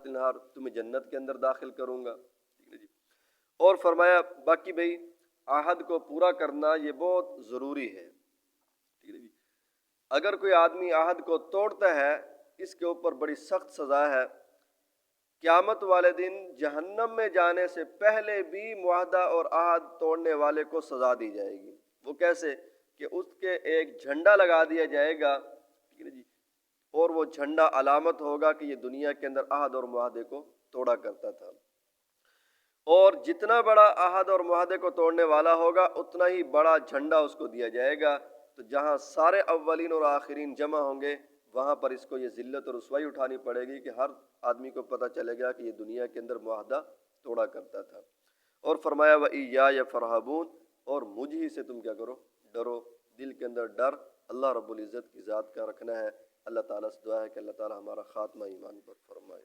النہار تمہیں جنت کے اندر داخل کروں گا. ٹھیک ہے جی. اور فرمایا باقی بھائی عہد کو پورا کرنا یہ بہت ضروری ہے. ٹھیک ہے جی. اگر کوئی آدمی عہد کو توڑتا ہے اس کے اوپر بڑی سخت سزا ہے. قیامت والے دن جہنم میں جانے سے پہلے بھی معاہدہ اور عہد توڑنے والے کو سزا دی جائے گی. وہ کیسے کہ اس کے ایک جھنڈا لگا دیا جائے گا. ٹھیک ہے جی. اور وہ جھنڈا علامت ہوگا کہ یہ دنیا کے اندر عہد اور معاہدے کو توڑا کرتا تھا. اور جتنا بڑا عہد اور معاہدے کو توڑنے والا ہوگا اتنا ہی بڑا جھنڈا اس کو دیا جائے گا. تو جہاں سارے اولین اور آخرین جمع ہوں گے وہاں پر اس کو یہ ذلت اور رسوائی اٹھانی پڑے گی کہ ہر آدمی کو پتہ چلے گا کہ یہ دنیا کے اندر معاہدہ توڑا کرتا تھا. اور فرمایا وَإِيَّایَ فَارْہَبُونَ اور مجھ ہی سے تم کیا کرو ڈرو. دل کے اندر ڈر اللہ رب العزت کی ذات کا رکھنا ہے. اللہ تعالیٰ سے دعا ہے کہ اللہ تعالیٰ ہمارا خاتمہ ایمان پر فرمائے.